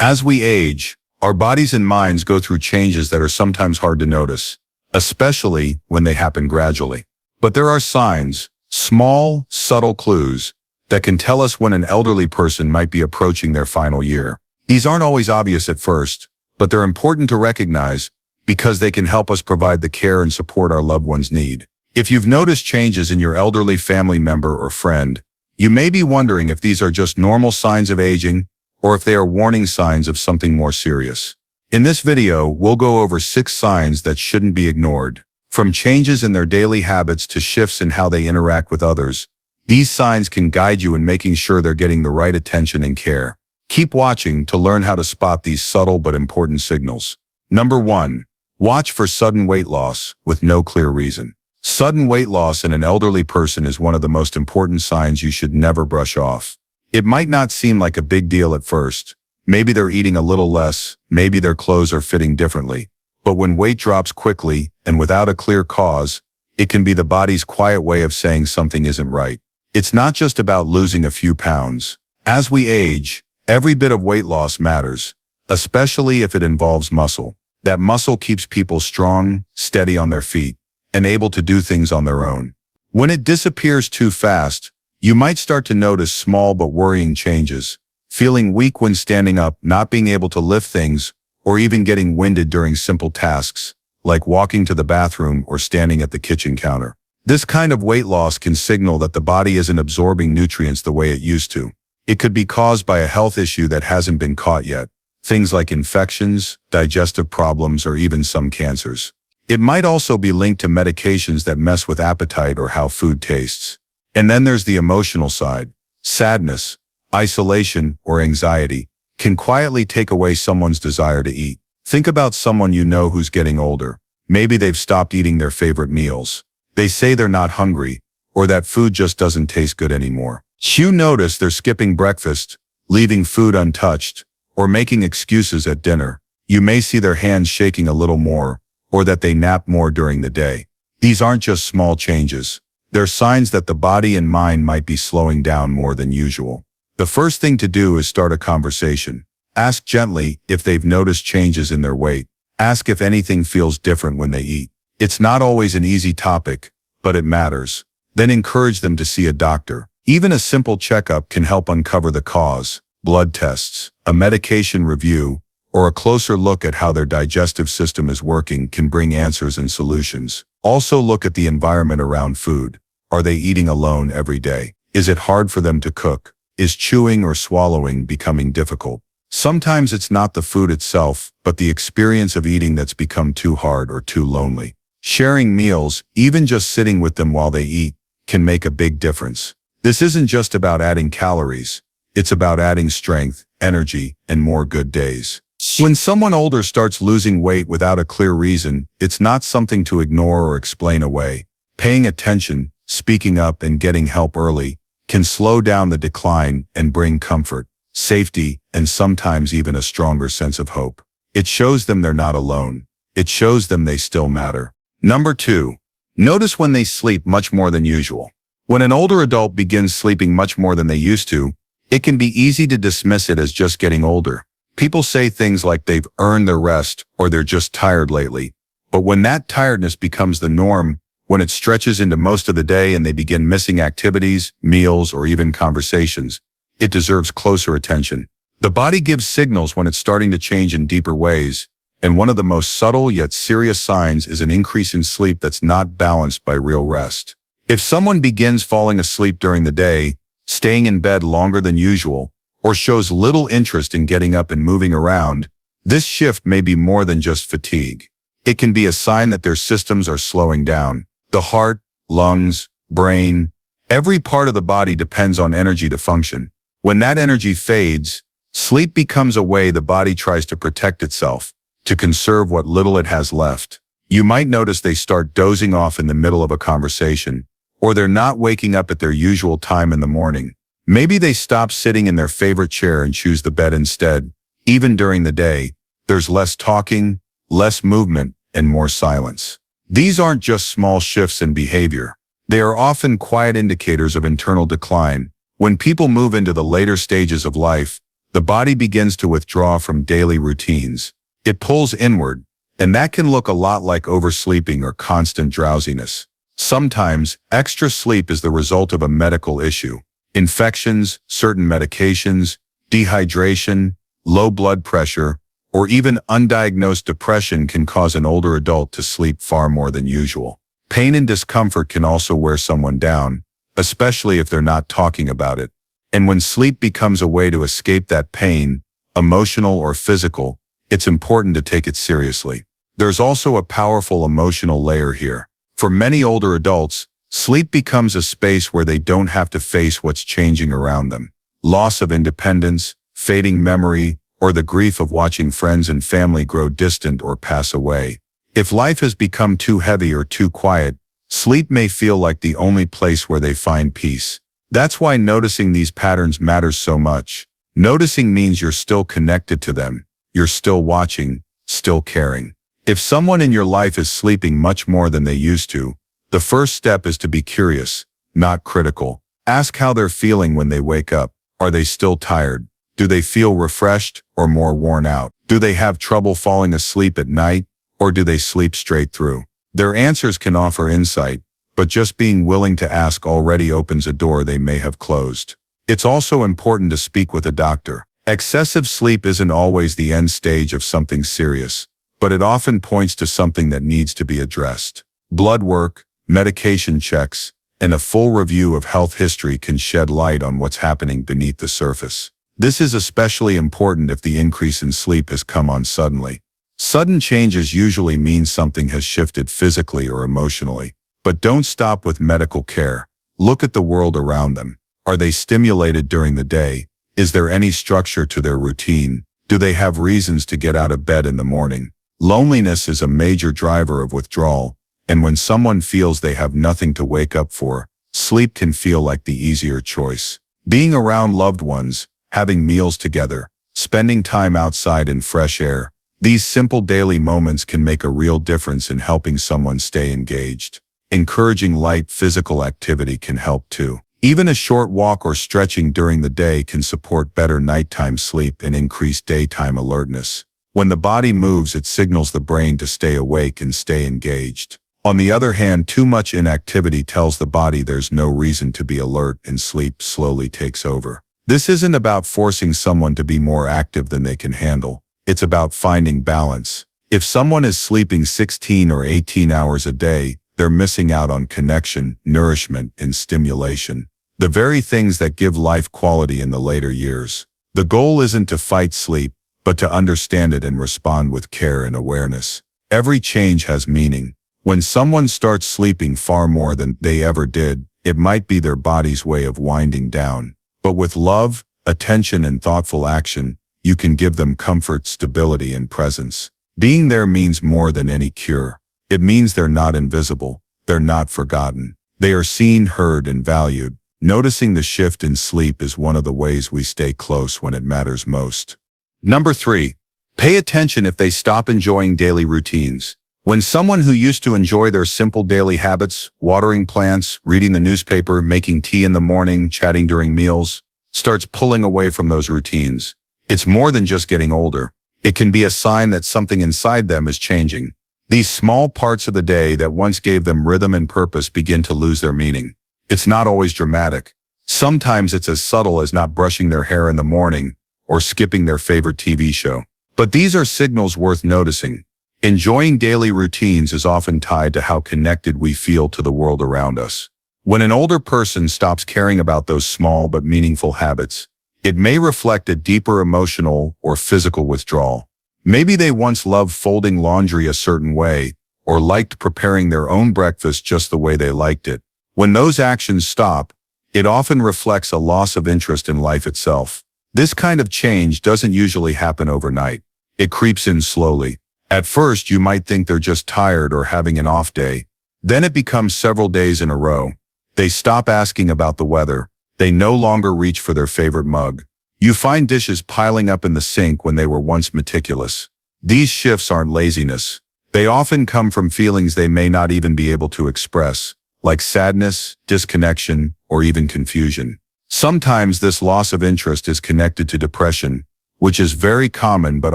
As we age, our bodies and minds go through changes that are sometimes hard to notice, especially when they happen gradually. But there are signs, small, subtle clues, that can tell us when an elderly person might be approaching their final year. These aren't always obvious at first, but they're important to recognize because they can help us provide the care and support our loved ones need. If you've noticed changes in your elderly family member or friend, you may be wondering if these are just normal signs of aging or if they are warning signs of something more serious. In this video, we'll go over 6 signs that shouldn't be ignored. From changes in their daily habits to shifts in how they interact with others, these signs can guide you in making sure they're getting the right attention and care. Keep watching to learn how to spot these subtle but important signals. Number 1. Watch for sudden weight loss with no clear reason. Sudden weight loss in an elderly person is one of the most important signs you should never brush off. It might not seem like a big deal at first. Maybe they're eating a little less, maybe their clothes are fitting differently. But when weight drops quickly and without a clear cause, it can be the body's quiet way of saying something isn't right. It's not just about losing a few pounds. As we age, every bit of weight loss matters, especially if it involves muscle. That muscle keeps people strong, steady on their feet, and able to do things on their own. When it disappears too fast, you might start to notice small but worrying changes, feeling weak when standing up, not being able to lift things, or even getting winded during simple tasks, like walking to the bathroom or standing at the kitchen counter. This kind of weight loss can signal that the body isn't absorbing nutrients the way it used to. It could be caused by a health issue that hasn't been caught yet, things like infections, digestive problems, or even some cancers. It might also be linked to medications that mess with appetite or how food tastes. And then there's the emotional side. Sadness, isolation, or anxiety can quietly take away someone's desire to eat. Think about someone you know who's getting older. Maybe they've stopped eating their favorite meals. They say they're not hungry, or that food just doesn't taste good anymore. You notice they're skipping breakfast, leaving food untouched, or making excuses at dinner. You may see their hands shaking a little more, or that they nap more during the day. These aren't just small changes. They're signs that the body and mind might be slowing down more than usual. The first thing to do is start a conversation. Ask gently if they've noticed changes in their weight. Ask if anything feels different when they eat. It's not always an easy topic, but it matters. Then encourage them to see a doctor. Even a simple checkup can help uncover the cause. Blood tests, a medication review, or a closer look at how their digestive system is working can bring answers and solutions. Also look at the environment around food. Are they eating alone every day? Is it hard for them to cook? Is chewing or swallowing becoming difficult? Sometimes it's not the food itself, but the experience of eating that's become too hard or too lonely. Sharing meals, even just sitting with them while they eat, can make a big difference. This isn't just about adding calories. It's about adding strength, energy, and more good days. When someone older starts losing weight without a clear reason, it's not something to ignore or explain away. Paying attention, speaking up, and getting help early can slow down the decline and bring comfort, safety, and sometimes even a stronger sense of hope. It shows them they're not alone. It shows them they still matter. Number 2. Notice when they sleep much more than usual. When an older adult begins sleeping much more than they used to, it can be easy to dismiss it as just getting older. People say things like they've earned their rest or they're just tired lately. But when that tiredness becomes the norm, when it stretches into most of the day and they begin missing activities, meals, or even conversations, it deserves closer attention. The body gives signals when it's starting to change in deeper ways, and one of the most subtle yet serious signs is an increase in sleep that's not balanced by real rest. If someone begins falling asleep during the day, staying in bed longer than usual, or shows little interest in getting up and moving around, this shift may be more than just fatigue. It can be a sign that their systems are slowing down. The heart, lungs, brain, every part of the body depends on energy to function. When that energy fades, sleep becomes a way the body tries to protect itself, to conserve what little it has left. You might notice they start dozing off in the middle of a conversation, or they're not waking up at their usual time in the morning. Maybe they stop sitting in their favorite chair and choose the bed instead. Even during the day, there's less talking, less movement, and more silence. These aren't just small shifts in behavior. They are often quiet indicators of internal decline. When people move into the later stages of life, the body begins to withdraw from daily routines. It pulls inward, and that can look a lot like oversleeping or constant drowsiness. Sometimes, extra sleep is the result of a medical issue. Infections, certain medications, dehydration, low blood pressure, or even undiagnosed depression can cause an older adult to sleep far more than usual. Pain and discomfort can also wear someone down, especially if they're not talking about it. And when sleep becomes a way to escape that pain, emotional or physical, it's important to take it seriously. There's also a powerful emotional layer here. For many older adults, sleep becomes a space where they don't have to face what's changing around them. Loss of independence, fading memory, or the grief of watching friends and family grow distant or pass away. If life has become too heavy or too quiet, sleep may feel like the only place where they find peace. That's why noticing these patterns matters so much. Noticing means you're still connected to them. You're still watching, still caring. If someone in your life is sleeping much more than they used to, the first step is to be curious, not critical. Ask how they're feeling when they wake up. Are they still tired? Do they feel refreshed or more worn out? Do they have trouble falling asleep at night, or do they sleep straight through? Their answers can offer insight, but just being willing to ask already opens a door they may have closed. It's also important to speak with a doctor. Excessive sleep isn't always the end stage of something serious, but it often points to something that needs to be addressed. Blood work, medication checks, and a full review of health history can shed light on what's happening beneath the surface. This is especially important if the increase in sleep has come on suddenly. Sudden changes usually mean something has shifted physically or emotionally. But don't stop with medical care. Look at the world around them. Are they stimulated during the day? Is there any structure to their routine? Do they have reasons to get out of bed in the morning? Loneliness is a major driver of withdrawal, and when someone feels they have nothing to wake up for, sleep can feel like the easier choice. Being around loved ones, having meals together, spending time outside in fresh air, these simple daily moments can make a real difference in helping someone stay engaged. Encouraging light physical activity can help too. Even a short walk or stretching during the day can support better nighttime sleep and increase daytime alertness. When the body moves, it signals the brain to stay awake and stay engaged. On the other hand, too much inactivity tells the body there's no reason to be alert, and sleep slowly takes over. This isn't about forcing someone to be more active than they can handle. It's about finding balance. If someone is sleeping 16 or 18 hours a day, they're missing out on connection, nourishment, and stimulation. The very things that give life quality in the later years. The goal isn't to fight sleep, but to understand it and respond with care and awareness. Every change has meaning. When someone starts sleeping far more than they ever did, it might be their body's way of winding down. But with love, attention, and thoughtful action, you can give them comfort, stability, and presence. Being there means more than any cure. It means they're not invisible. They're not forgotten. They are seen, heard, and valued. Noticing the shift in sleep is one of the ways we stay close when it matters most. Number 3. Pay attention if they stop enjoying daily routines. When someone who used to enjoy their simple daily habits, watering plants, reading the newspaper, making tea in the morning, chatting during meals, starts pulling away from those routines, it's more than just getting older. It can be a sign that something inside them is changing. These small parts of the day that once gave them rhythm and purpose begin to lose their meaning. It's not always dramatic. Sometimes it's as subtle as not brushing their hair in the morning or skipping their favorite TV show. But these are signals worth noticing. Enjoying daily routines is often tied to how connected we feel to the world around us. When an older person stops caring about those small but meaningful habits, it may reflect a deeper emotional or physical withdrawal. Maybe they once loved folding laundry a certain way, or liked preparing their own breakfast just the way they liked it. When those actions stop, it often reflects a loss of interest in life itself. This kind of change doesn't usually happen overnight. It creeps in slowly. At first, you might think they're just tired or having an off day. Then it becomes several days in a row. They stop asking about the weather. They no longer reach for their favorite mug. You find dishes piling up in the sink when they were once meticulous. These shifts aren't laziness. They often come from feelings they may not even be able to express, like sadness, disconnection, or even confusion. Sometimes this loss of interest is connected to depression, which is very common but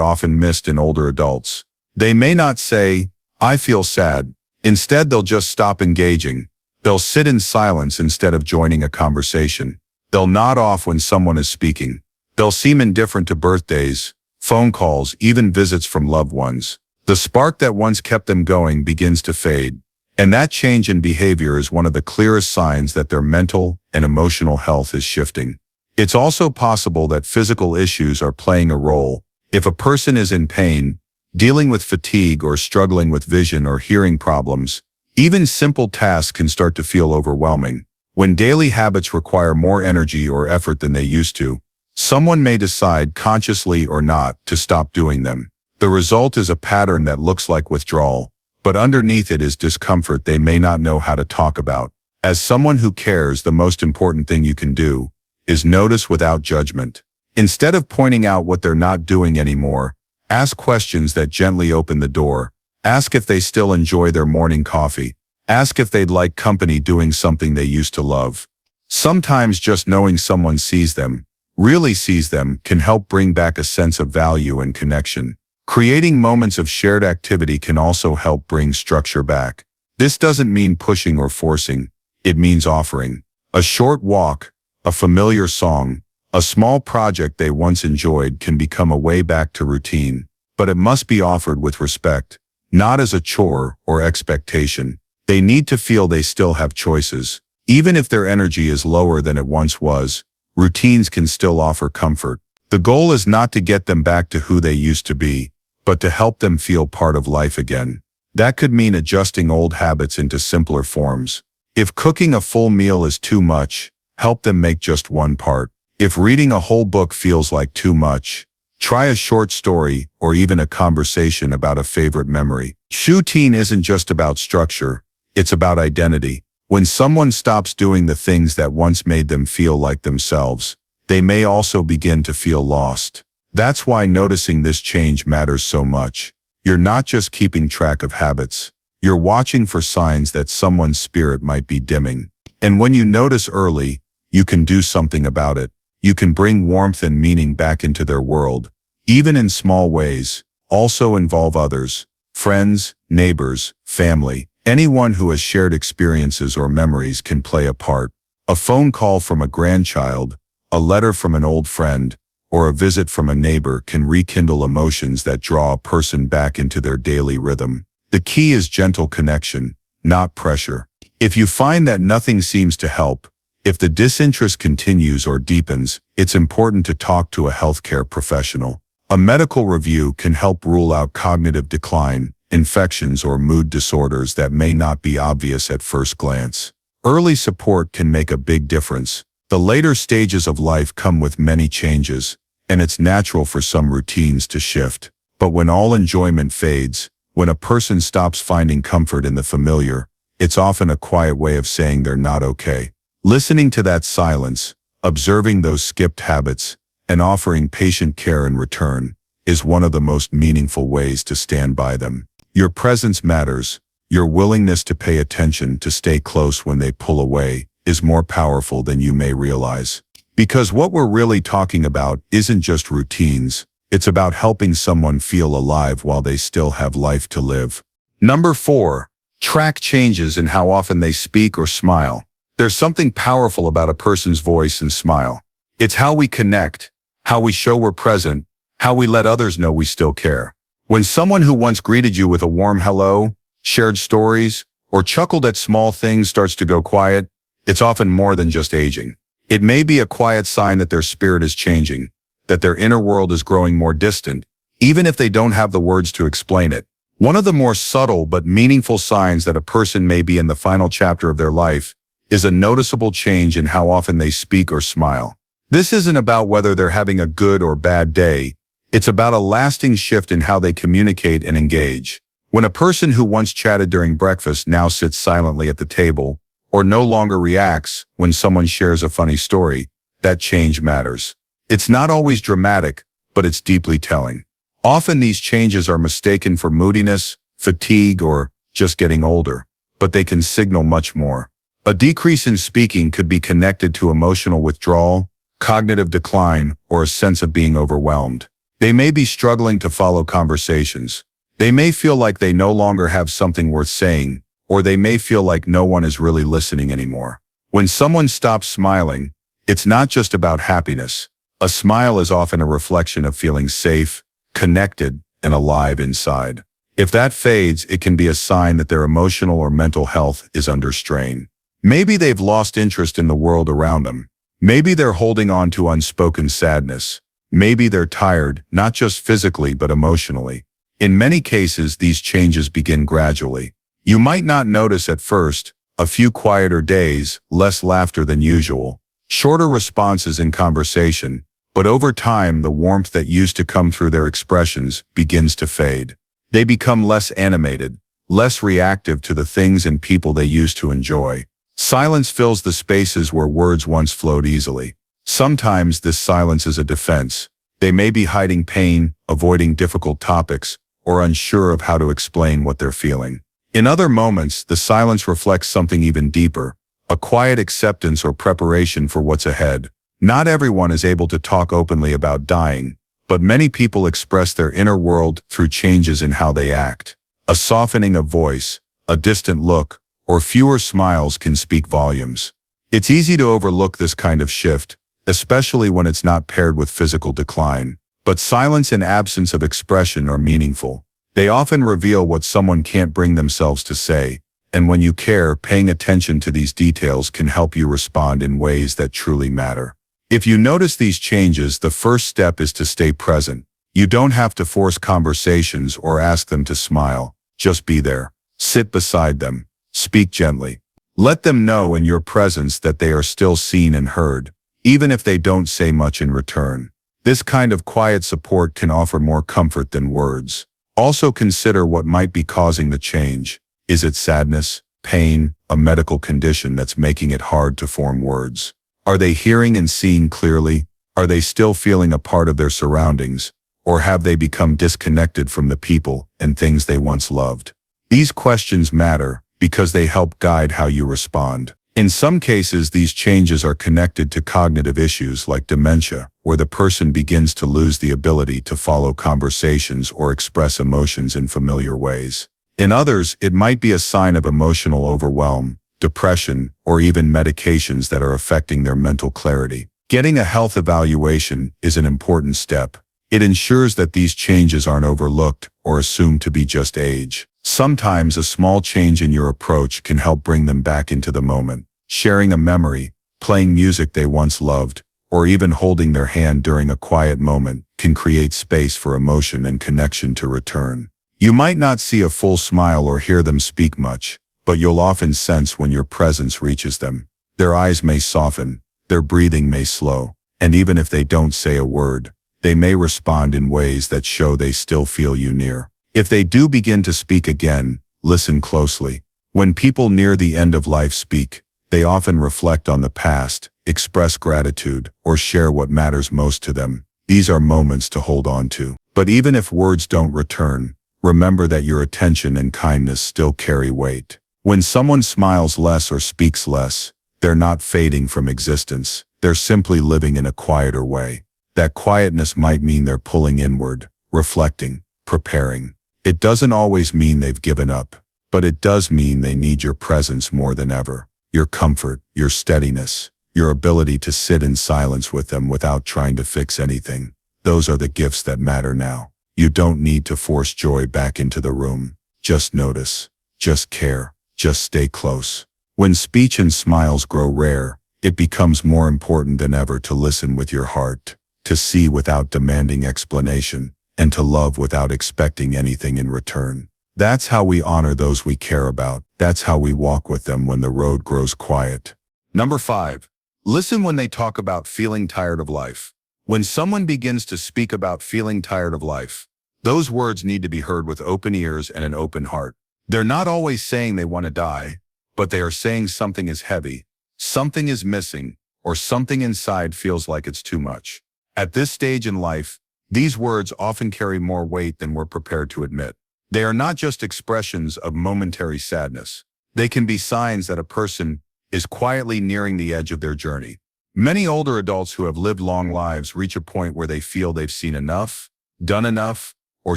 often missed in older adults. They may not say, "I feel sad." Instead, they'll just stop engaging. They'll sit in silence instead of joining a conversation. They'll nod off when someone is speaking. They'll seem indifferent to birthdays, phone calls, even visits from loved ones. The spark that once kept them going begins to fade. And that change in behavior is one of the clearest signs that their mental and emotional health is shifting. It's also possible that physical issues are playing a role. If a person is in pain, dealing with fatigue, or struggling with vision or hearing problems, even simple tasks can start to feel overwhelming. When daily habits require more energy or effort than they used to, someone may decide, consciously or not, to stop doing them. The result is a pattern that looks like withdrawal, but underneath it is discomfort they may not know how to talk about. As someone who cares, the most important thing you can do is notice without judgment. Instead of pointing out what they're not doing anymore, ask questions that gently open the door. Ask if they still enjoy their morning coffee. Ask if they'd like company doing something they used to love. Sometimes just knowing someone sees them, really sees them, can help bring back a sense of value and connection. Creating moments of shared activity can also help bring structure back. This doesn't mean pushing or forcing. It means offering. A short walk, a familiar song, a small project they once enjoyed can become a way back to routine. But it must be offered with respect, not as a chore or expectation. They need to feel they still have choices. Even if their energy is lower than it once was, routines can still offer comfort. The goal is not to get them back to who they used to be, but to help them feel part of life again. That could mean adjusting old habits into simpler forms. If cooking a full meal is too much, help them make just one part. If reading a whole book feels like too much, try a short story or even a conversation about a favorite memory. Routine isn't just about structure, it's about identity. When someone stops doing the things that once made them feel like themselves, they may also begin to feel lost. That's why noticing this change matters so much. You're not just keeping track of habits. You're watching for signs that someone's spirit might be dimming. And when you notice early, you can do something about it. You can bring warmth and meaning back into their world, even in small ways. Also involve others, friends, neighbors, family. Anyone who has shared experiences or memories can play a part. A phone call from a grandchild, a letter from an old friend, or a visit from a neighbor can rekindle emotions that draw a person back into their daily rhythm. The key is gentle connection, not pressure. If you find that nothing seems to help, if the disinterest continues or deepens, it's important to talk to a healthcare professional. A medical review can help rule out cognitive decline, infections, or mood disorders that may not be obvious at first glance. Early support can make a big difference. The later stages of life come with many changes, and it's natural for some routines to shift. But when all enjoyment fades, when a person stops finding comfort in the familiar, it's often a quiet way of saying they're not okay. Listening to that silence, observing those skipped habits, and offering patient care in return is one of the most meaningful ways to stand by them. Your presence matters. Your willingness to pay attention, to stay close when they pull away, is more powerful than you may realize. Because what we're really talking about isn't just routines. It's about helping someone feel alive while they still have life to live. Number 4. Track changes in how often they speak or smile. There's something powerful about a person's voice and smile. It's how we connect, how we show we're present, how we let others know we still care. When someone who once greeted you with a warm hello, shared stories, or chuckled at small things starts to go quiet, it's often more than just aging. It may be a quiet sign that their spirit is changing, that their inner world is growing more distant, even if they don't have the words to explain it. One of the more subtle but meaningful signs that a person may be in the final chapter of their life is a noticeable change in how often they speak or smile. This isn't about whether they're having a good or bad day. It's about a lasting shift in how they communicate and engage. When a person who once chatted during breakfast now sits silently at the table, or no longer reacts when someone shares a funny story, that change matters. It's not always dramatic, but it's deeply telling. Often these changes are mistaken for moodiness, fatigue, or just getting older, but they can signal much more. A decrease in speaking could be connected to emotional withdrawal, cognitive decline, or a sense of being overwhelmed. They may be struggling to follow conversations. They may feel like they no longer have something worth saying, or they may feel like no one is really listening anymore. When someone stops smiling, it's not just about happiness. A smile is often a reflection of feeling safe, connected, and alive inside. If that fades, it can be a sign that their emotional or mental health is under strain. Maybe they've lost interest in the world around them. Maybe they're holding on to unspoken sadness. Maybe they're tired, not just physically but emotionally. In many cases, these changes begin gradually. You might not notice at first: a few quieter days, less laughter than usual, shorter responses in conversation, but over time the warmth that used to come through their expressions begins to fade. They become less animated, less reactive to the things and people they used to enjoy. Silence fills the spaces where words once flowed easily. Sometimes this silence is a defense. They may be hiding pain, avoiding difficult topics, or unsure of how to explain what they're feeling. In other moments, the silence reflects something even deeper, a quiet acceptance or preparation for what's ahead. Not everyone is able to talk openly about dying, but many people express their inner world through changes in how they act. A softening of voice, a distant look, or fewer smiles can speak volumes. It's easy to overlook this kind of shift, especially when it's not paired with physical decline. But silence and absence of expression are meaningful. They often reveal what someone can't bring themselves to say, and when you care, paying attention to these details can help you respond in ways that truly matter. If you notice these changes, the first step is to stay present. You don't have to force conversations or ask them to smile. Just be there. Sit beside them. Speak gently. Let them know in your presence that they are still seen and heard, even if they don't say much in return. This kind of quiet support can offer more comfort than words. Also consider what might be causing the change. Is it sadness, pain, a medical condition that's making it hard to form words? Are they hearing and seeing clearly? Are they still feeling a part of their surroundings? Or have they become disconnected from the people and things they once loved? These questions matter because they help guide how you respond. In some cases, these changes are connected to cognitive issues like dementia, where the person begins to lose the ability to follow conversations or express emotions in familiar ways. In others, it might be a sign of emotional overwhelm, depression, or even medications that are affecting their mental clarity. Getting a health evaluation is an important step. It ensures that these changes aren't overlooked or assumed to be just age. Sometimes a small change in your approach can help bring them back into the moment. Sharing a memory, playing music they once loved, or even holding their hand during a quiet moment can create space for emotion and connection to return. You might not see a full smile or hear them speak much, but you'll often sense when your presence reaches them. Their eyes may soften, their breathing may slow, and even if they don't say a word, they may respond in ways that show they still feel you near. If they do begin to speak again, listen closely. When people near the end of life speak, they often reflect on the past, express gratitude, or share what matters most to them. These are moments to hold on to. But even if words don't return, remember that your attention and kindness still carry weight. When someone smiles less or speaks less, they're not fading from existence. They're simply living in a quieter way. That quietness might mean they're pulling inward, reflecting, preparing. It doesn't always mean they've given up, but it does mean they need your presence more than ever. Your comfort, your steadiness, your ability to sit in silence with them without trying to fix anything. Those are the gifts that matter now. You don't need to force joy back into the room. Just notice, just care, just stay close. When speech and smiles grow rare, it becomes more important than ever to listen with your heart, to see without demanding explanation, and to love without expecting anything in return. That's how we honor those we care about. That's how we walk with them when the road grows quiet. Number 5. Listen when they talk about feeling tired of life. When someone begins to speak about feeling tired of life, those words need to be heard with open ears and an open heart. They're not always saying they want to die, but they are saying something is heavy, something is missing, or something inside feels like it's too much. At this stage in life, these words often carry more weight than we're prepared to admit. They are not just expressions of momentary sadness. They can be signs that a person is quietly nearing the edge of their journey. Many older adults who have lived long lives reach a point where they feel they've seen enough, done enough, or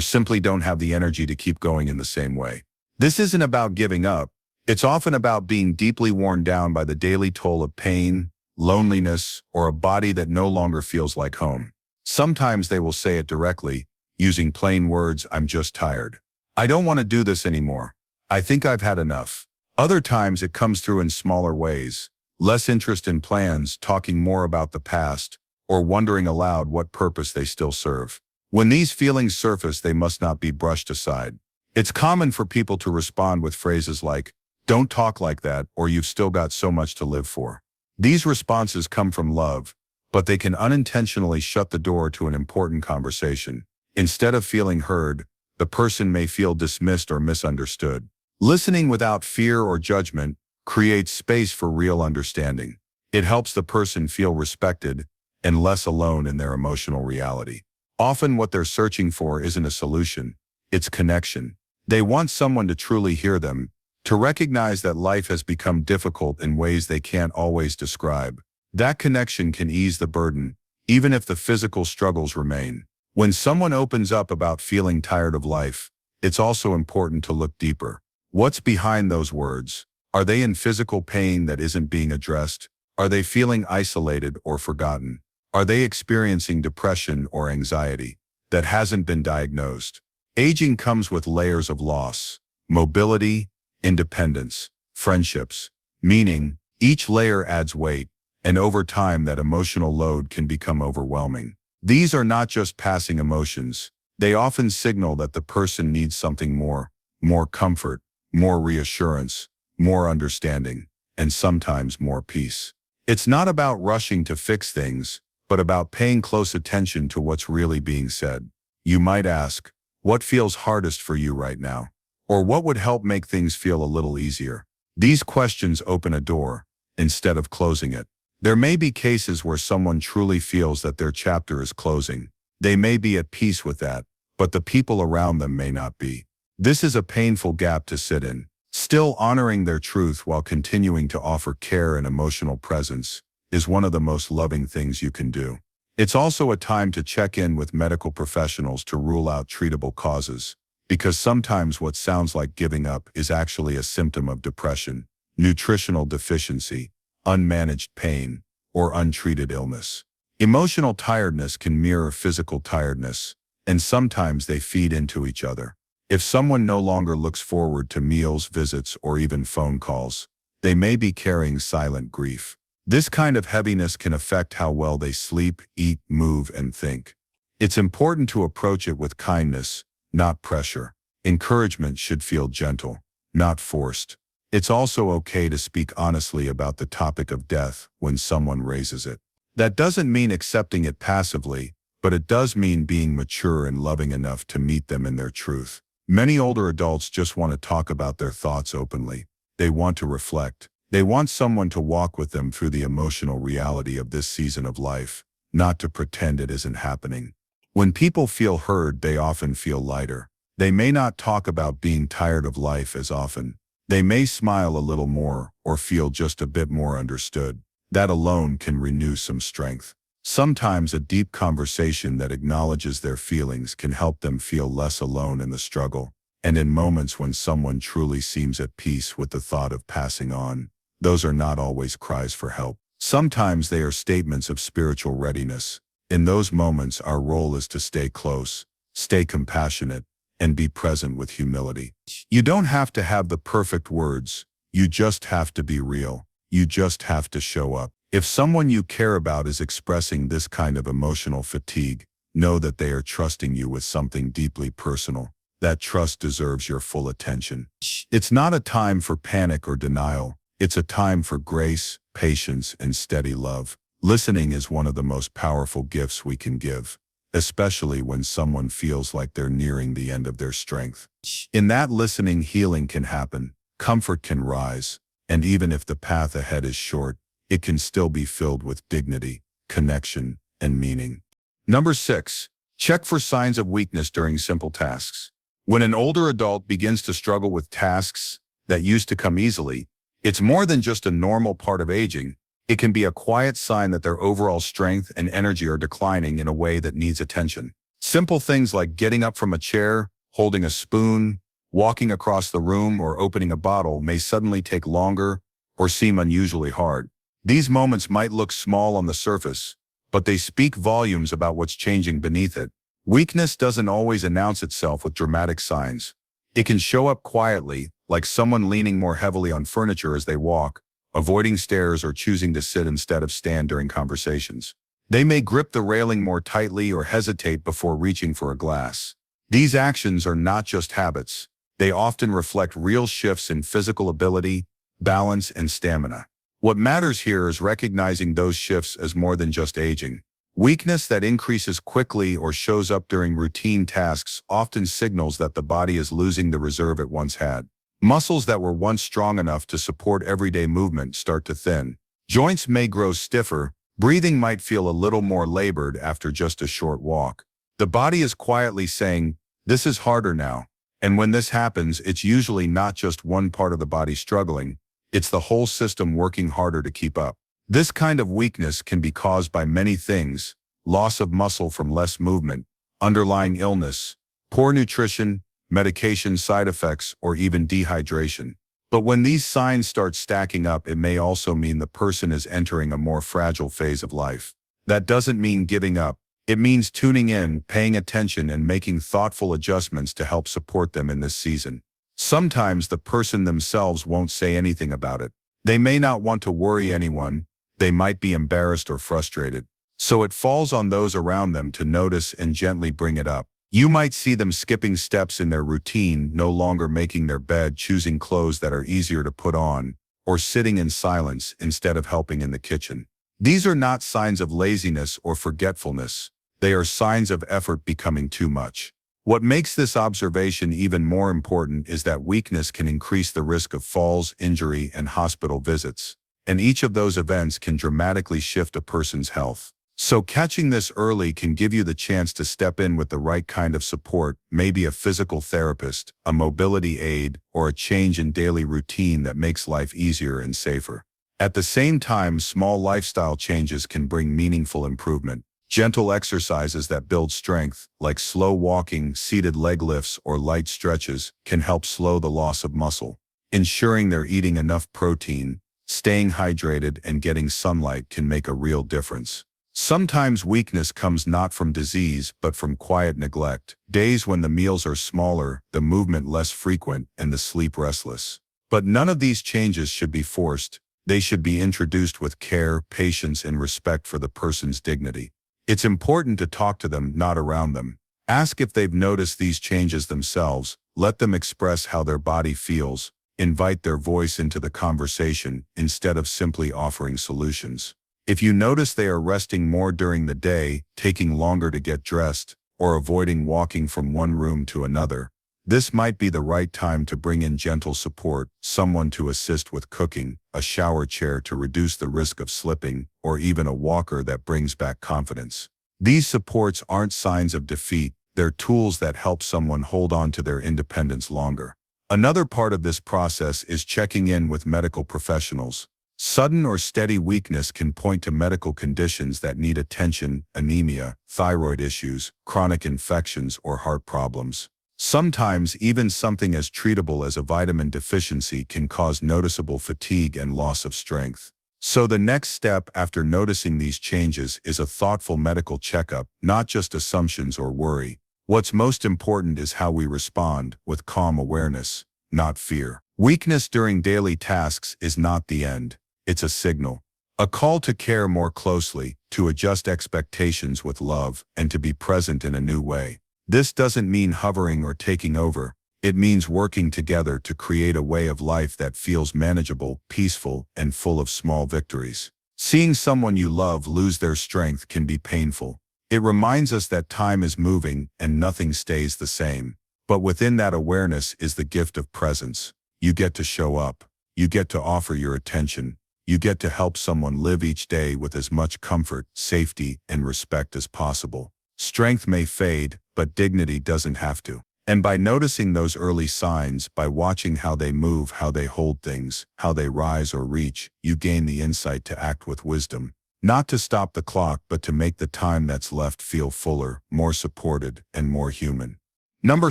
simply don't have the energy to keep going in the same way. This isn't about giving up. It's often about being deeply worn down by the daily toll of pain, loneliness, or a body that no longer feels like home. Sometimes they will say it directly, using plain words, "I'm just tired. I don't want to do this anymore. I think I've had enough." Other times it comes through in smaller ways, less interest in plans, talking more about the past, or wondering aloud what purpose they still serve. When these feelings surface, they must not be brushed aside. It's common for people to respond with phrases like, "Don't talk like that," or "You've still got so much to live for." These responses come from love, but they can unintentionally shut the door to an important conversation. Instead of feeling heard, the person may feel dismissed or misunderstood. Listening without fear or judgment creates space for real understanding. It helps the person feel respected and less alone in their emotional reality. Often what they're searching for isn't a solution, it's connection. They want someone to truly hear them, to recognize that life has become difficult in ways they can't always describe. That connection can ease the burden, even if the physical struggles remain. When someone opens up about feeling tired of life, it's also important to look deeper. What's behind those words? Are they in physical pain that isn't being addressed? Are they feeling isolated or forgotten? Are they experiencing depression or anxiety that hasn't been diagnosed? Aging comes with layers of loss, mobility, independence, friendships, meaning. Each layer adds weight, and over time that emotional load can become overwhelming. These are not just passing emotions. They often signal that the person needs something more comfort, more reassurance, more understanding, and sometimes more peace. It's not about rushing to fix things, but about paying close attention to what's really being said. You might ask, what feels hardest for you right now? Or what would help make things feel a little easier? These questions open a door, instead of closing it. There may be cases where someone truly feels that their chapter is closing. They may be at peace with that, but the people around them may not be. This is a painful gap to sit in. Still, honoring their truth while continuing to offer care and emotional presence is one of the most loving things you can do. It's also a time to check in with medical professionals to rule out treatable causes, because sometimes what sounds like giving up is actually a symptom of depression, nutritional deficiency, unmanaged pain, or untreated illness. Emotional tiredness can mirror physical tiredness, and sometimes they feed into each other. If someone no longer looks forward to meals, visits, or even phone calls, they may be carrying silent grief. This kind of heaviness can affect how well they sleep, eat, move, and think. It's important to approach it with kindness, not pressure. Encouragement should feel gentle, not forced. It's also okay to speak honestly about the topic of death when someone raises it. That doesn't mean accepting it passively, but it does mean being mature and loving enough to meet them in their truth. Many older adults just want to talk about their thoughts openly. They want to reflect. They want someone to walk with them through the emotional reality of this season of life, not to pretend it isn't happening. When people feel heard, they often feel lighter. They may not talk about being tired of life as often. They may smile a little more or feel just a bit more understood. That alone can renew some strength. Sometimes a deep conversation that acknowledges their feelings can help them feel less alone in the struggle. And in moments when someone truly seems at peace with the thought of passing on, those are not always cries for help. Sometimes they are statements of spiritual readiness. In those moments, our role is to stay close, stay compassionate, and be present with humility. You don't have to have the perfect words. You just have to be real. You just have to show up. If someone you care about is expressing this kind of emotional fatigue, know that they are trusting you with something deeply personal. That trust deserves your full attention. It's not a time for panic or denial. It's a time for grace, patience, and steady love. Listening is one of the most powerful gifts we can give, especially when someone feels like they're nearing the end of their strength. In that listening, healing can happen, comfort can rise, and even if the path ahead is short, it can still be filled with dignity, connection, and meaning. Number 6. Check for signs of weakness during simple tasks. When an older adult begins to struggle with tasks that used to come easily, It's more than just a normal part of aging. It can be a quiet sign that their overall strength and energy are declining in a way that needs attention. Simple things like getting up from a chair, holding a spoon, walking across the room, or opening a bottle may suddenly take longer or seem unusually hard. These moments might look small on the surface, but they speak volumes about what's changing beneath it. Weakness doesn't always announce itself with dramatic signs. It can show up quietly, like someone leaning more heavily on furniture as they walk, avoiding stairs, or choosing to sit instead of stand during conversations. They may grip the railing more tightly or hesitate before reaching for a glass. These actions are not just habits. They often reflect real shifts in physical ability, balance, and stamina. What matters here is recognizing those shifts as more than just aging. Weakness that increases quickly or shows up during routine tasks often signals that the body is losing the reserve it once had. Muscles that were once strong enough to support everyday movement start to thin. Joints may grow stiffer. Breathing might feel a little more labored after just a short walk. The body is quietly saying, "This is harder now." And when this happens, it's usually not just one part of the body struggling. It's the whole system working harder to keep up. This kind of weakness can be caused by many things: loss of muscle from less movement, underlying illness, poor nutrition, medication side effects, or even dehydration. But when these signs start stacking up, it may also mean the person is entering a more fragile phase of life. That doesn't mean giving up. It means tuning in, paying attention, and making thoughtful adjustments to help support them in this season. Sometimes the person themselves won't say anything about it. They may not want to worry anyone. They might be embarrassed or frustrated. So it falls on those around them to notice and gently bring it up. You might see them skipping steps in their routine, no longer making their bed, choosing clothes that are easier to put on, or sitting in silence instead of helping in the kitchen. These are not signs of laziness or forgetfulness. They are signs of effort becoming too much. What makes this observation even more important is that weakness can increase the risk of falls, injury, and hospital visits, and each of those events can dramatically shift a person's health. So catching this early can give you the chance to step in with the right kind of support, maybe a physical therapist, a mobility aid, or a change in daily routine that makes life easier and safer. At the same time, small lifestyle changes can bring meaningful improvement. Gentle exercises that build strength, like slow walking, seated leg lifts, or light stretches, can help slow the loss of muscle. Ensuring they're eating enough protein, staying hydrated, and getting sunlight can make a real difference. Sometimes weakness comes not from disease, but from quiet neglect. Days when the meals are smaller, the movement less frequent, and the sleep restless. But none of these changes should be forced. They should be introduced with care, patience, and respect for the person's dignity. It's important to talk to them, not around them. Ask if they've noticed these changes themselves. Let them express how their body feels. Invite their voice into the conversation instead of simply offering solutions. If you notice they are resting more during the day, taking longer to get dressed, or avoiding walking from one room to another, this might be the right time to bring in gentle support, someone to assist with cooking, a shower chair to reduce the risk of slipping, or even a walker that brings back confidence. These supports aren't signs of defeat. They're tools that help someone hold on to their independence longer. Another part of this process is checking in with medical professionals. Sudden or steady weakness can point to medical conditions that need attention: anemia, thyroid issues, chronic infections, or heart problems. Sometimes even something as treatable as a vitamin deficiency can cause noticeable fatigue and loss of strength. So the next step after noticing these changes is a thoughtful medical checkup, not just assumptions or worry. What's most important is how we respond, with calm awareness, not fear. Weakness during daily tasks is not the end. It's a signal. A call to care more closely, to adjust expectations with love, and to be present in a new way. This doesn't mean hovering or taking over. It means working together to create a way of life that feels manageable, peaceful, and full of small victories. Seeing someone you love lose their strength can be painful. It reminds us that time is moving and nothing stays the same. But within that awareness is the gift of presence. You get to show up. You get to offer your attention. You get to help someone live each day with as much comfort, safety, and respect as possible. Strength may fade, but dignity doesn't have to. And by noticing those early signs, by watching how they move, how they hold things, how they rise or reach, you gain the insight to act with wisdom. Not to stop the clock, but to make the time that's left feel fuller, more supported, and more human. Number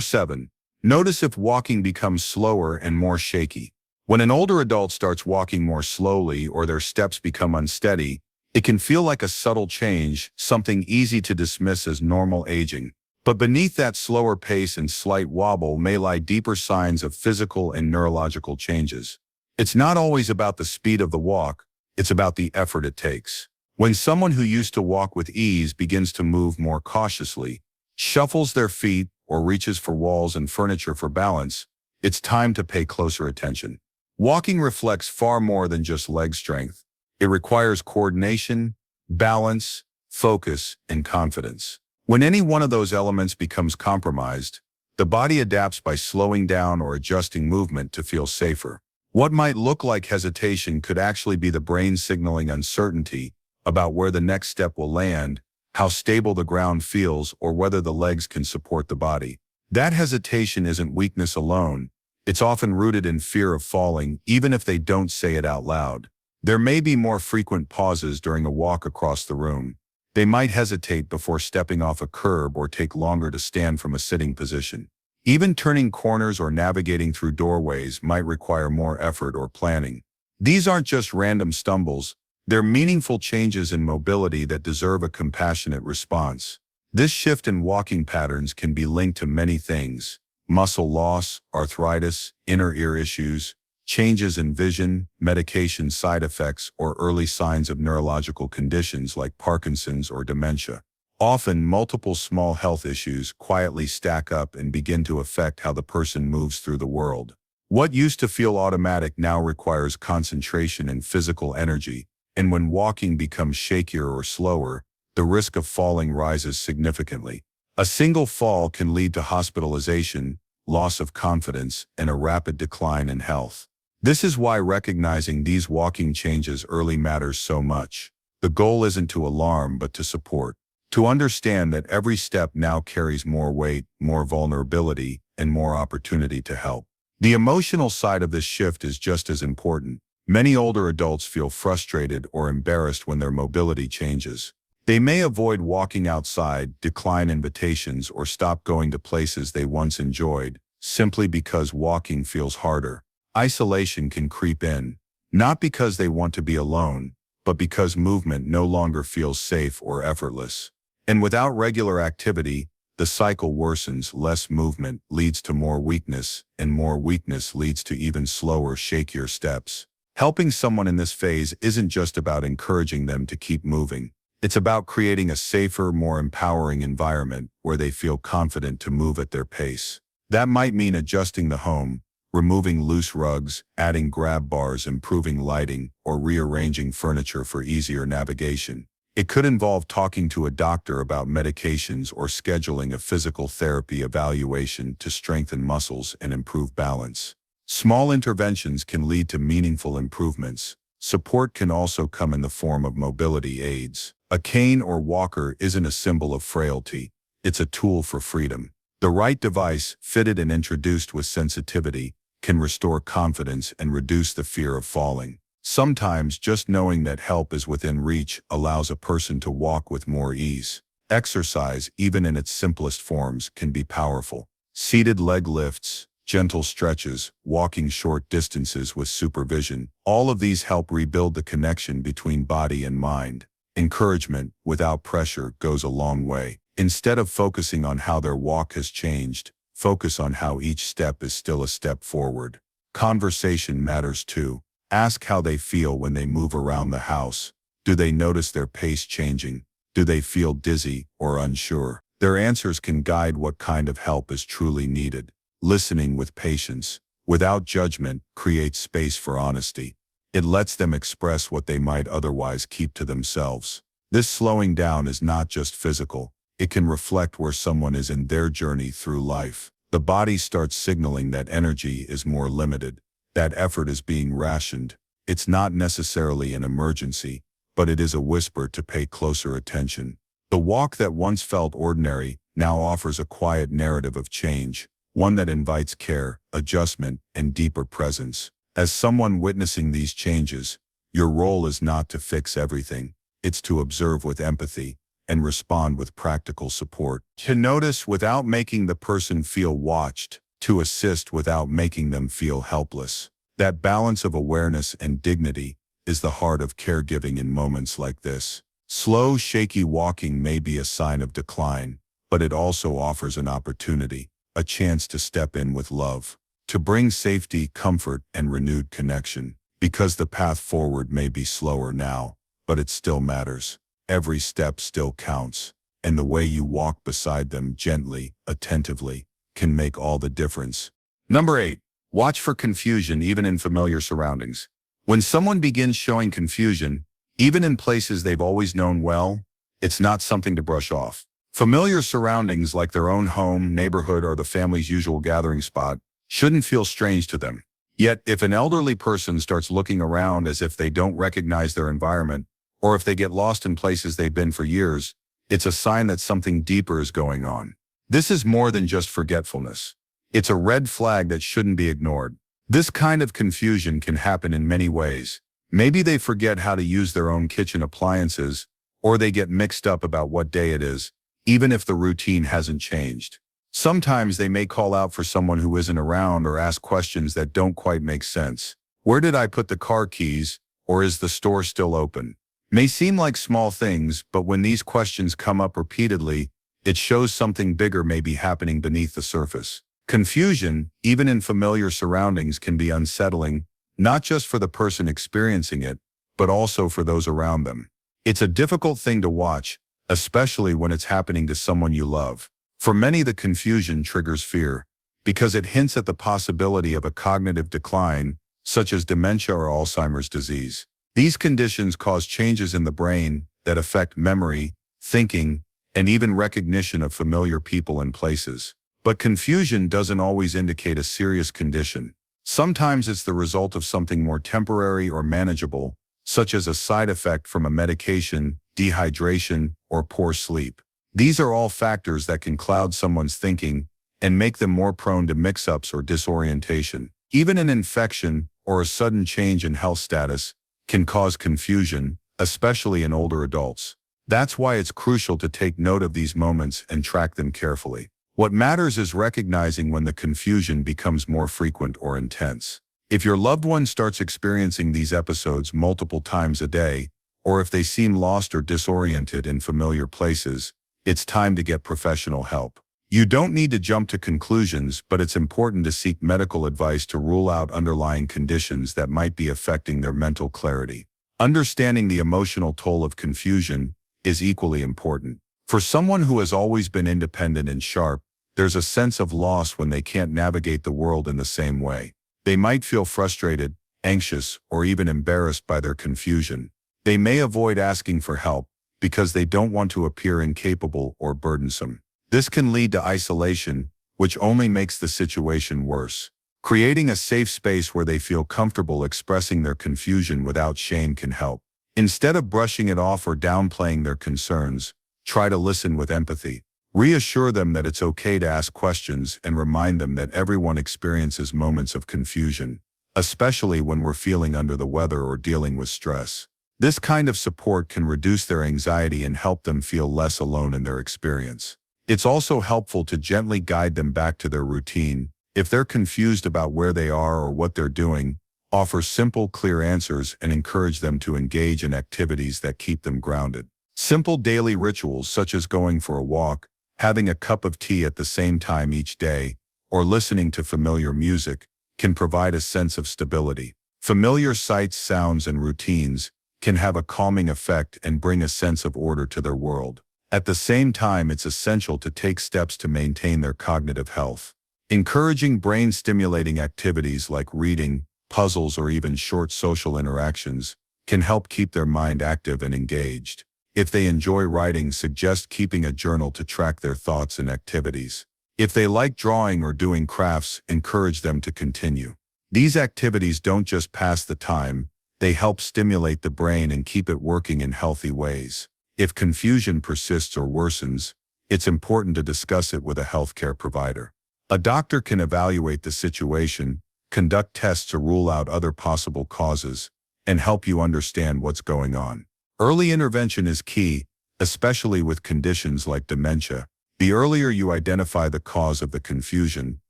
7. Notice if walking becomes slower and more shaky. When an older adult starts walking more slowly or their steps become unsteady, it can feel like a subtle change, something easy to dismiss as normal aging. But beneath that slower pace and slight wobble may lie deeper signs of physical and neurological changes. It's not always about the speed of the walk, it's about the effort it takes. When someone who used to walk with ease begins to move more cautiously, shuffles their feet, or reaches for walls and furniture for balance, it's time to pay closer attention. Walking reflects far more than just leg strength. It requires coordination, balance, focus, and confidence. When any one of those elements becomes compromised, the body adapts by slowing down or adjusting movement to feel safer. What might look like hesitation could actually be the brain signaling uncertainty about where the next step will land, how stable the ground feels, or whether the legs can support the body. That hesitation isn't weakness alone. It's often rooted in fear of falling, even if they don't say it out loud. There may be more frequent pauses during a walk across the room. They might hesitate before stepping off a curb or take longer to stand from a sitting position. Even turning corners or navigating through doorways might require more effort or planning. These aren't just random stumbles. They're meaningful changes in mobility that deserve a compassionate response. This shift in walking patterns can be linked to many things: muscle loss, arthritis, inner ear issues, changes in vision, medication side effects, or early signs of neurological conditions like Parkinson's or dementia. Often, multiple small health issues quietly stack up and begin to affect how the person moves through the world. What used to feel automatic now requires concentration and physical energy, and when walking becomes shakier or slower, the risk of falling rises significantly. A single fall can lead to hospitalization, loss of confidence, and a rapid decline in health. This is why recognizing these walking changes early matters so much. The goal isn't to alarm, but to support. To understand that every step now carries more weight, more vulnerability, and more opportunity to help. The emotional side of this shift is just as important. Many older adults feel frustrated or embarrassed when their mobility changes. They may avoid walking outside, decline invitations, or stop going to places they once enjoyed, simply because walking feels harder. Isolation can creep in, not because they want to be alone, but because movement no longer feels safe or effortless. And without regular activity, the cycle worsens. Less movement leads to more weakness, and more weakness leads to even slower, shakier steps. Helping someone in this phase isn't just about encouraging them to keep moving. It's about creating a safer, more empowering environment where they feel confident to move at their pace. That might mean adjusting the home, removing loose rugs, adding grab bars, improving lighting, or rearranging furniture for easier navigation. It could involve talking to a doctor about medications or scheduling a physical therapy evaluation to strengthen muscles and improve balance. Small interventions can lead to meaningful improvements. Support can also come in the form of mobility aids. A cane or walker isn't a symbol of frailty. It's a tool for freedom. The right device, fitted and introduced with sensitivity, can restore confidence and reduce the fear of falling. Sometimes just knowing that help is within reach allows a person to walk with more ease. Exercise, even in its simplest forms, can be powerful. Seated leg lifts, gentle stretches, walking short distances with supervision, all of these help rebuild the connection between body and mind. Encouragement, without pressure, goes a long way. Instead of focusing on how their walk has changed, focus on how each step is still a step forward. Conversation matters too. Ask how they feel when they move around the house. Do they notice their pace changing? Do they feel dizzy or unsure? Their answers can guide what kind of help is truly needed. Listening with patience, without judgment, creates space for honesty. It lets them express what they might otherwise keep to themselves. This slowing down is not just physical. It can reflect where someone is in their journey through life. The body starts signaling that energy is more limited, that effort is being rationed. It's not necessarily an emergency, but it is a whisper to pay closer attention. The walk that once felt ordinary now offers a quiet narrative of change, one that invites care, adjustment, and deeper presence. As someone witnessing these changes, your role is not to fix everything. It's to observe with empathy and respond with practical support. To notice without making the person feel watched, to assist without making them feel helpless. That balance of awareness and dignity is the heart of caregiving in moments like this. Slow, shaky walking may be a sign of decline, but it also offers an opportunity, a chance to step in with love, to bring safety, comfort, and renewed connection. Because the path forward may be slower now, but it still matters. Every step still counts, and the way you walk beside them gently, attentively, can make all the difference. Number 8. Watch for confusion even in familiar surroundings. When someone begins showing confusion, even in places they've always known well, it's not something to brush off. Familiar surroundings like their own home, neighborhood, or the family's usual gathering spot shouldn't feel strange to them. Yet, if an elderly person starts looking around as if they don't recognize their environment, or if they get lost in places they've been for years, it's a sign that something deeper is going on. This is more than just forgetfulness. It's a red flag that shouldn't be ignored. This kind of confusion can happen in many ways. Maybe they forget how to use their own kitchen appliances, or they get mixed up about what day it is, even if the routine hasn't changed. Sometimes they may call out for someone who isn't around or ask questions that don't quite make sense. Where did I put the car keys? Or is the store still open? May seem like small things, but when these questions come up repeatedly, it shows something bigger may be happening beneath the surface. Confusion, even in familiar surroundings, can be unsettling, not just for the person experiencing it, but also for those around them. It's a difficult thing to watch, especially when it's happening to someone you love. For many, the confusion triggers fear, because it hints at the possibility of a cognitive decline, such as dementia or Alzheimer's disease. These conditions cause changes in the brain that affect memory, thinking, and even recognition of familiar people and places. But confusion doesn't always indicate a serious condition. Sometimes it's the result of something more temporary or manageable, such as a side effect from a medication, dehydration, or poor sleep. These are all factors that can cloud someone's thinking and make them more prone to mix-ups or disorientation. Even an infection or a sudden change in health status can cause confusion, especially in older adults. That's why it's crucial to take note of these moments and track them carefully. What matters is recognizing when the confusion becomes more frequent or intense. If your loved one starts experiencing these episodes multiple times a day, or if they seem lost or disoriented in familiar places, it's time to get professional help. You don't need to jump to conclusions, but it's important to seek medical advice to rule out underlying conditions that might be affecting their mental clarity. Understanding the emotional toll of confusion is equally important. For someone who has always been independent and sharp, there's a sense of loss when they can't navigate the world in the same way. They might feel frustrated, anxious, or even embarrassed by their confusion. They may avoid asking for help because they don't want to appear incapable or burdensome. This can lead to isolation, which only makes the situation worse. Creating a safe space where they feel comfortable expressing their confusion without shame can help. Instead of brushing it off or downplaying their concerns, try to listen with empathy. Reassure them that it's okay to ask questions and remind them that everyone experiences moments of confusion, especially when we're feeling under the weather or dealing with stress. This kind of support can reduce their anxiety and help them feel less alone in their experience. It's also helpful to gently guide them back to their routine. If they're confused about where they are or what they're doing, offer simple, clear answers and encourage them to engage in activities that keep them grounded. Simple daily rituals such as going for a walk, having a cup of tea at the same time each day, or listening to familiar music can provide a sense of stability. Familiar sights, sounds, and routines can have a calming effect and bring a sense of order to their world. At the same time, it's essential to take steps to maintain their cognitive health. Encouraging brain-stimulating activities like reading, puzzles, or even short social interactions can help keep their mind active and engaged. If they enjoy writing, suggest keeping a journal to track their thoughts and activities. If they like drawing or doing crafts, encourage them to continue. These activities don't just pass the time, they help stimulate the brain and keep it working in healthy ways. If confusion persists or worsens, it's important to discuss it with a healthcare provider. A doctor can evaluate the situation, conduct tests to rule out other possible causes, and help you understand what's going on. Early intervention is key, especially with conditions like dementia. The earlier you identify the cause of the confusion,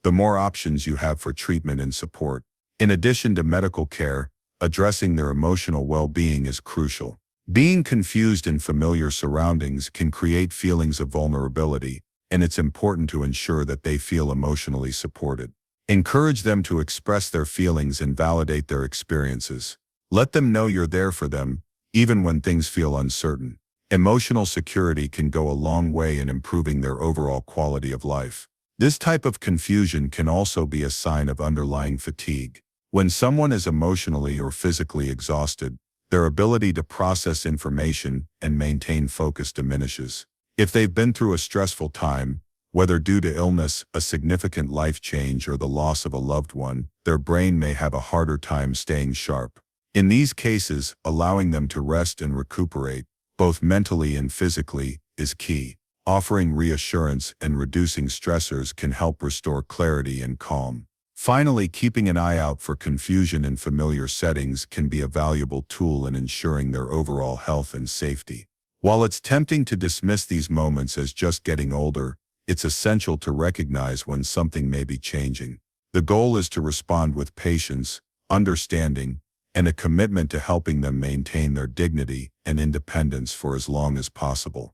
the more options you have for treatment and support. In addition to medical care, addressing their emotional well-being is crucial. Being confused in familiar surroundings can create feelings of vulnerability, and it's important to ensure that they feel emotionally supported. Encourage them to express their feelings and validate their experiences. Let them know you're there for them, even when things feel uncertain. Emotional security can go a long way in improving their overall quality of life. This type of confusion can also be a sign of underlying fatigue. When someone is emotionally or physically exhausted, their ability to process information and maintain focus diminishes. If they've been through a stressful time, whether due to illness, a significant life change, or the loss of a loved one, their brain may have a harder time staying sharp. In these cases, allowing them to rest and recuperate, both mentally and physically, is key. Offering reassurance and reducing stressors can help restore clarity and calm. Finally, keeping an eye out for confusion in familiar settings can be a valuable tool in ensuring their overall health and safety. While it's tempting to dismiss these moments as just getting older, it's essential to recognize when something may be changing. The goal is to respond with patience, understanding, and a commitment to helping them maintain their dignity and independence for as long as possible.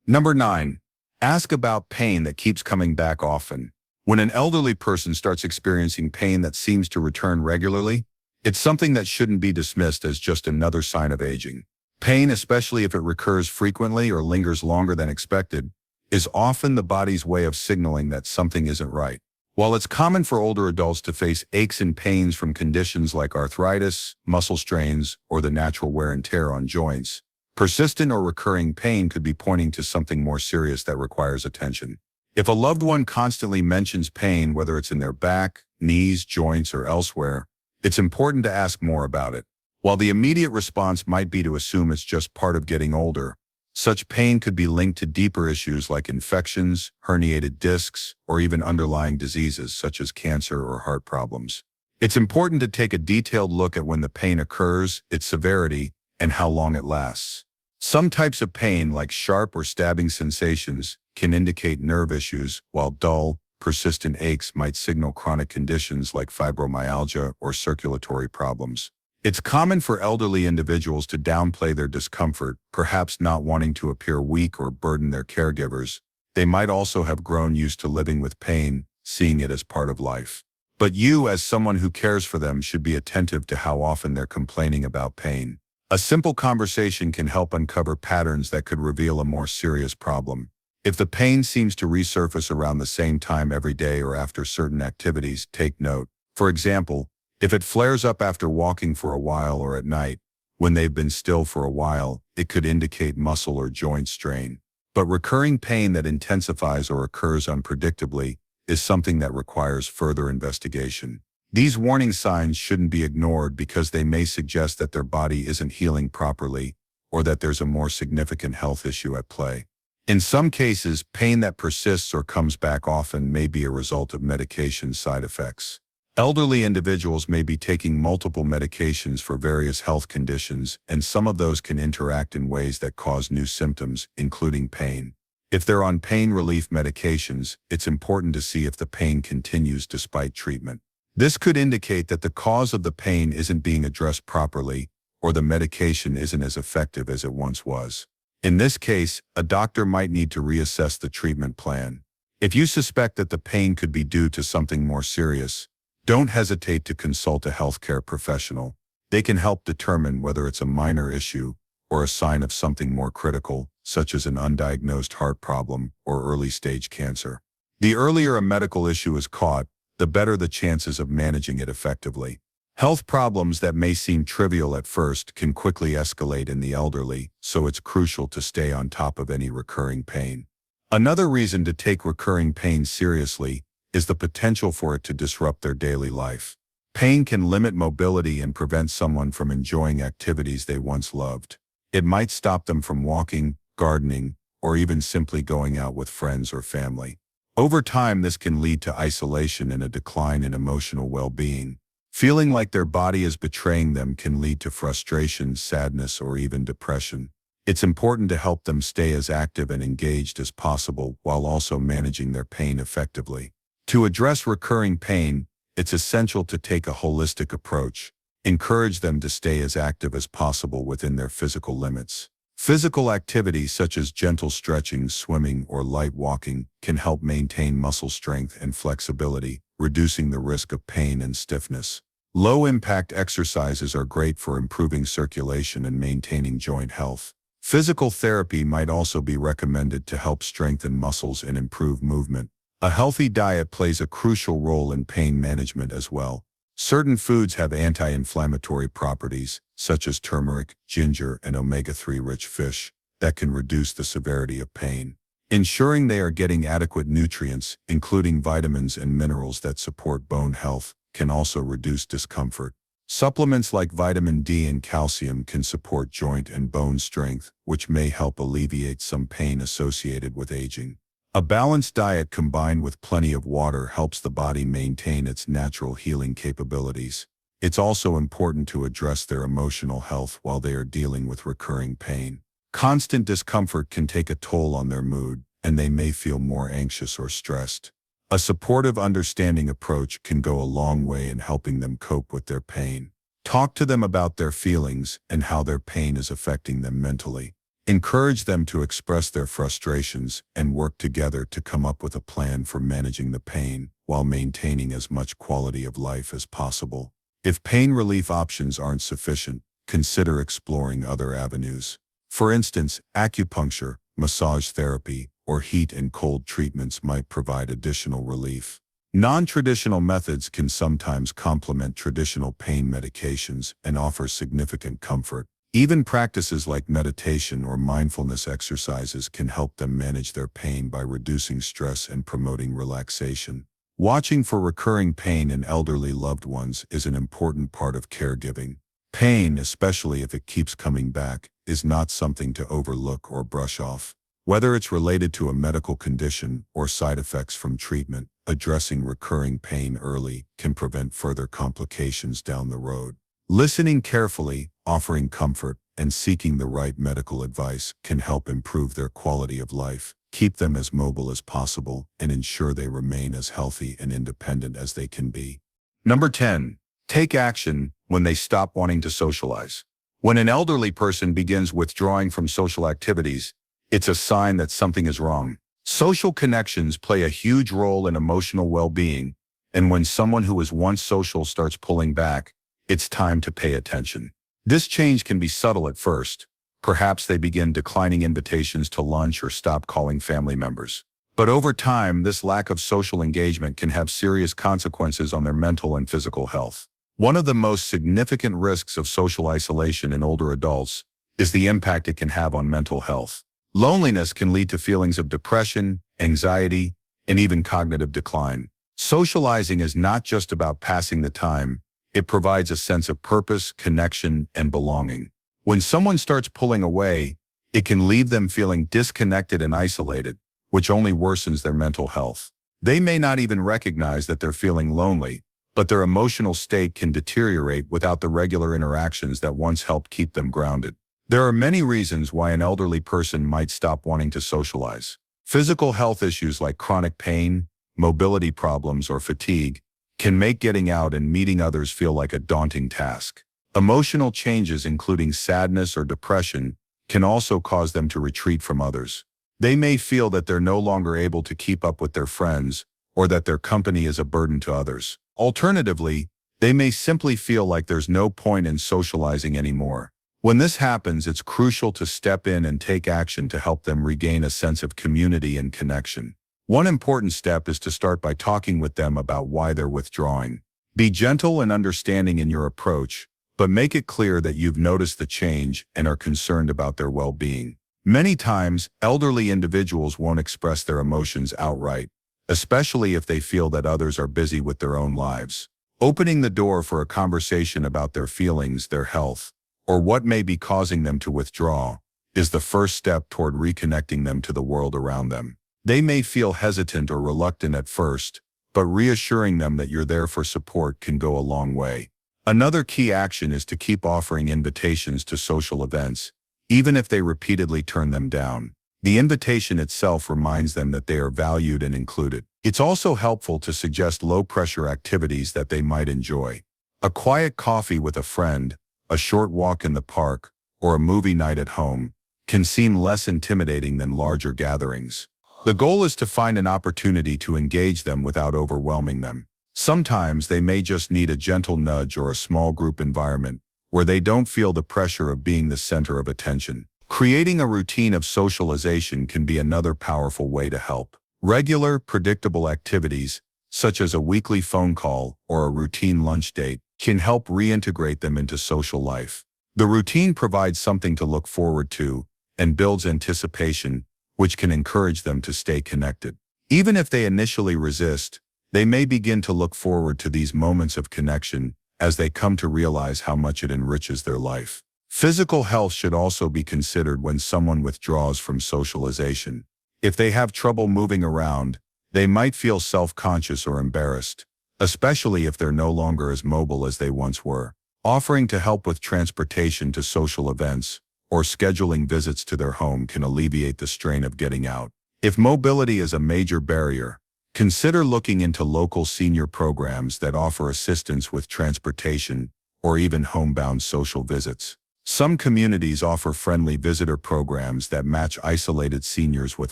Number 9. Ask about pain that keeps coming back often. When an elderly person starts experiencing pain that seems to return regularly, it's something that shouldn't be dismissed as just another sign of aging. Pain, especially if it recurs frequently or lingers longer than expected, is often the body's way of signaling that something isn't right. While it's common for older adults to face aches and pains from conditions like arthritis, muscle strains, or the natural wear and tear on joints, persistent or recurring pain could be pointing to something more serious that requires attention. If a loved one constantly mentions pain, whether it's in their back, knees, joints, or elsewhere, it's important to ask more about it. While the immediate response might be to assume it's just part of getting older, such pain could be linked to deeper issues like infections, herniated discs, or even underlying diseases such as cancer or heart problems. It's important to take a detailed look at when the pain occurs, its severity, and how long it lasts. Some types of pain, like sharp or stabbing sensations, can indicate nerve issues, while dull, persistent aches might signal chronic conditions like fibromyalgia or circulatory problems. It's common for elderly individuals to downplay their discomfort, perhaps not wanting to appear weak or burden their caregivers. They might also have grown used to living with pain, seeing it as part of life. But you, as someone who cares for them, should be attentive to how often they're complaining about pain. A simple conversation can help uncover patterns that could reveal a more serious problem. If the pain seems to resurface around the same time every day or after certain activities, take note. For example, if it flares up after walking for a while or at night, when they've been still for a while, it could indicate muscle or joint strain. But recurring pain that intensifies or occurs unpredictably is something that requires further investigation. These warning signs shouldn't be ignored because they may suggest that their body isn't healing properly or that there's a more significant health issue at play. In some cases, pain that persists or comes back often may be a result of medication side effects. Elderly individuals may be taking multiple medications for various health conditions, and some of those can interact in ways that cause new symptoms, including pain. If they're on pain relief medications, it's important to see if the pain continues despite treatment. This could indicate that the cause of the pain isn't being addressed properly, or the medication isn't as effective as it once was. In this case, a doctor might need to reassess the treatment plan. If you suspect that the pain could be due to something more serious, don't hesitate to consult a healthcare professional. They can help determine whether it's a minor issue or a sign of something more critical, such as an undiagnosed heart problem or early-stage cancer. The earlier a medical issue is caught, the better the chances of managing it effectively. Health problems that may seem trivial at first can quickly escalate in the elderly, so it's crucial to stay on top of any recurring pain. Another reason to take recurring pain seriously is the potential for it to disrupt their daily life. Pain can limit mobility and prevent someone from enjoying activities they once loved. It might stop them from walking, gardening, or even simply going out with friends or family. Over time, this can lead to isolation and a decline in emotional well-being. Feeling like their body is betraying them can lead to frustration, sadness, or even depression. It's important to help them stay as active and engaged as possible while also managing their pain effectively. To address recurring pain, it's essential to take a holistic approach. Encourage them to stay as active as possible within their physical limits. Physical activities such as gentle stretching, swimming, or light walking can help maintain muscle strength and flexibility, reducing the risk of pain and stiffness. Low-impact exercises are great for improving circulation and maintaining joint health. Physical therapy might also be recommended to help strengthen muscles and improve movement. A healthy diet plays a crucial role in pain management as well. Certain foods have anti-inflammatory properties, such as turmeric, ginger, and omega-3 rich fish, that can reduce the severity of pain. Ensuring they are getting adequate nutrients, including vitamins and minerals that support bone health, can also reduce discomfort. Supplements like vitamin D and calcium can support joint and bone strength, which may help alleviate some pain associated with aging. A balanced diet combined with plenty of water helps the body maintain its natural healing capabilities. It's also important to address their emotional health while they are dealing with recurring pain. Constant discomfort can take a toll on their mood, and they may feel more anxious or stressed. A supportive, understanding approach can go a long way in helping them cope with their pain. Talk to them about their feelings and how their pain is affecting them mentally. Encourage them to express their frustrations and work together to come up with a plan for managing the pain while maintaining as much quality of life as possible. If pain relief options aren't sufficient, consider exploring other avenues. For instance, acupuncture, massage therapy, or heat and cold treatments might provide additional relief. Non-traditional methods can sometimes complement traditional pain medications and offer significant comfort. Even practices like meditation or mindfulness exercises can help them manage their pain by reducing stress and promoting relaxation. Watching for recurring pain in elderly loved ones is an important part of caregiving. Pain, especially if it keeps coming back, is not something to overlook or brush off. Whether it's related to a medical condition or side effects from treatment, addressing recurring pain early can prevent further complications down the road. Listening carefully, offering comfort, and seeking the right medical advice can help improve their quality of life, keep them as mobile as possible, and ensure they remain as healthy and independent as they can be. Number 10. Take action when they stop wanting to socialize. When an elderly person begins withdrawing from social activities, it's a sign that something is wrong. Social connections play a huge role in emotional well-being, and when someone who was once social starts pulling back, it's time to pay attention. This change can be subtle at first. Perhaps they begin declining invitations to lunch or stop calling family members. But over time, this lack of social engagement can have serious consequences on their mental and physical health. One of the most significant risks of social isolation in older adults is the impact it can have on mental health. Loneliness can lead to feelings of depression, anxiety, and even cognitive decline. Socializing is not just about passing the time. It provides a sense of purpose, connection, and belonging. When someone starts pulling away, it can leave them feeling disconnected and isolated, which only worsens their mental health. They may not even recognize that they're feeling lonely, but their emotional state can deteriorate without the regular interactions that once helped keep them grounded. There are many reasons why an elderly person might stop wanting to socialize. Physical health issues like chronic pain, mobility problems, or fatigue can make getting out and meeting others feel like a daunting task. Emotional changes, including sadness or depression, can also cause them to retreat from others. They may feel that they're no longer able to keep up with their friends, or that their company is a burden to others. Alternatively, they may simply feel like there's no point in socializing anymore. When this happens, it's crucial to step in and take action to help them regain a sense of community and connection. One important step is to start by talking with them about why they're withdrawing. Be gentle and understanding in your approach, but make it clear that you've noticed the change and are concerned about their well-being. Many times, elderly individuals won't express their emotions outright, especially if they feel that others are busy with their own lives. Opening the door for a conversation about their feelings, their health, or what may be causing them to withdraw is the first step toward reconnecting them to the world around them. They may feel hesitant or reluctant at first, but reassuring them that you're there for support can go a long way. Another key action is to keep offering invitations to social events, even if they repeatedly turn them down. The invitation itself reminds them that they are valued and included. It's also helpful to suggest low-pressure activities that they might enjoy. A quiet coffee with a friend, a short walk in the park, or a movie night at home can seem less intimidating than larger gatherings. The goal is to find an opportunity to engage them without overwhelming them. Sometimes they may just need a gentle nudge or a small group environment where they don't feel the pressure of being the center of attention. Creating a routine of socialization can be another powerful way to help. Regular, predictable activities, such as a weekly phone call or a routine lunch date, can help reintegrate them into social life. The routine provides something to look forward to and builds anticipation, which can encourage them to stay connected. Even if they initially resist, they may begin to look forward to these moments of connection as they come to realize how much it enriches their life. Physical health should also be considered when someone withdraws from socialization. If they have trouble moving around, they might feel self-conscious or embarrassed, especially if they're no longer as mobile as they once were. Offering to help with transportation to social events or scheduling visits to their home can alleviate the strain of getting out. If mobility is a major barrier, consider looking into local senior programs that offer assistance with transportation or even homebound social visits. Some communities offer friendly visitor programs that match isolated seniors with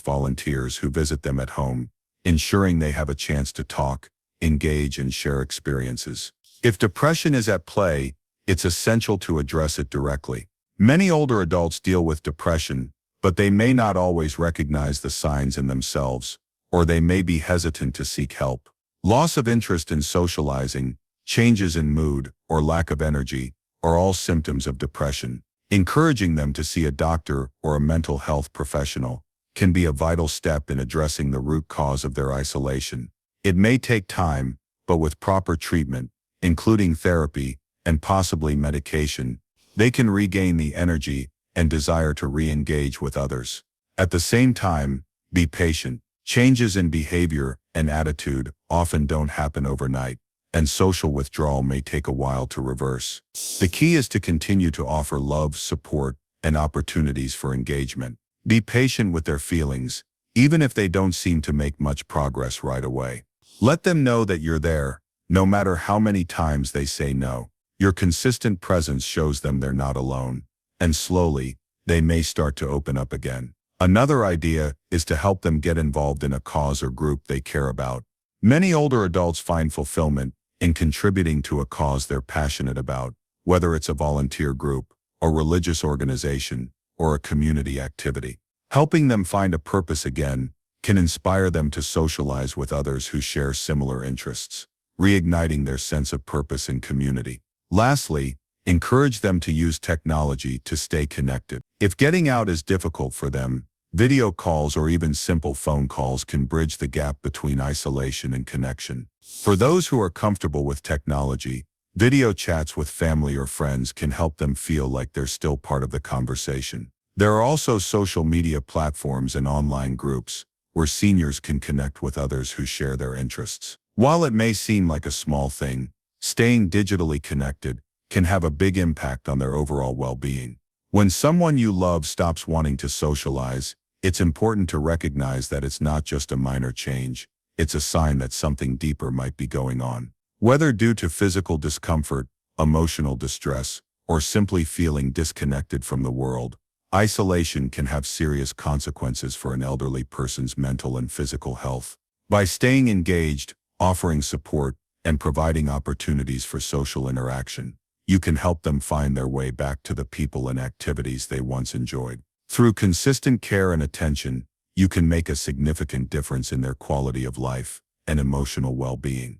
volunteers who visit them at home, ensuring they have a chance to talk, engage, and share experiences. If depression is at play, it's essential to address it directly. Many older adults deal with depression, but they may not always recognize the signs in themselves, or they may be hesitant to seek help. Loss of interest in socializing, changes in mood, or lack of energy are all symptoms of depression. Encouraging them to see a doctor or a mental health professional can be a vital step in addressing the root cause of their isolation. It may take time, but with proper treatment, including therapy and possibly medication, they can regain the energy and desire to re-engage with others. At the same time, be patient. Changes in behavior and attitude often don't happen overnight, and social withdrawal may take a while to reverse. The key is to continue to offer love, support, and opportunities for engagement. Be patient with their feelings, even if they don't seem to make much progress right away. Let them know that you're there, no matter how many times they say no. Your consistent presence shows them they're not alone, and slowly, they may start to open up again. Another idea is to help them get involved in a cause or group they care about. Many older adults find fulfillment in contributing to a cause they're passionate about, whether it's a volunteer group, a religious organization, or a community activity. Helping them find a purpose again can inspire them to socialize with others who share similar interests, reigniting their sense of purpose and community. Lastly, encourage them to use technology to stay connected. If getting out is difficult for them, video calls or even simple phone calls can bridge the gap between isolation and connection. For those who are comfortable with technology, video chats with family or friends can help them feel like they're still part of the conversation. There are also social media platforms and online groups where seniors can connect with others who share their interests. While it may seem like a small thing, staying digitally connected can have a big impact on their overall well-being. When someone you love stops wanting to socialize, it's important to recognize that it's not just a minor change. It's a sign that something deeper might be going on. Whether due to physical discomfort, emotional distress, or simply feeling disconnected from the world, isolation can have serious consequences for an elderly person's mental and physical health. By staying engaged, offering support, and providing opportunities for social interaction, you can help them find their way back to the people and activities they once enjoyed. Through consistent care and attention, you can make a significant difference in their quality of life and emotional well-being.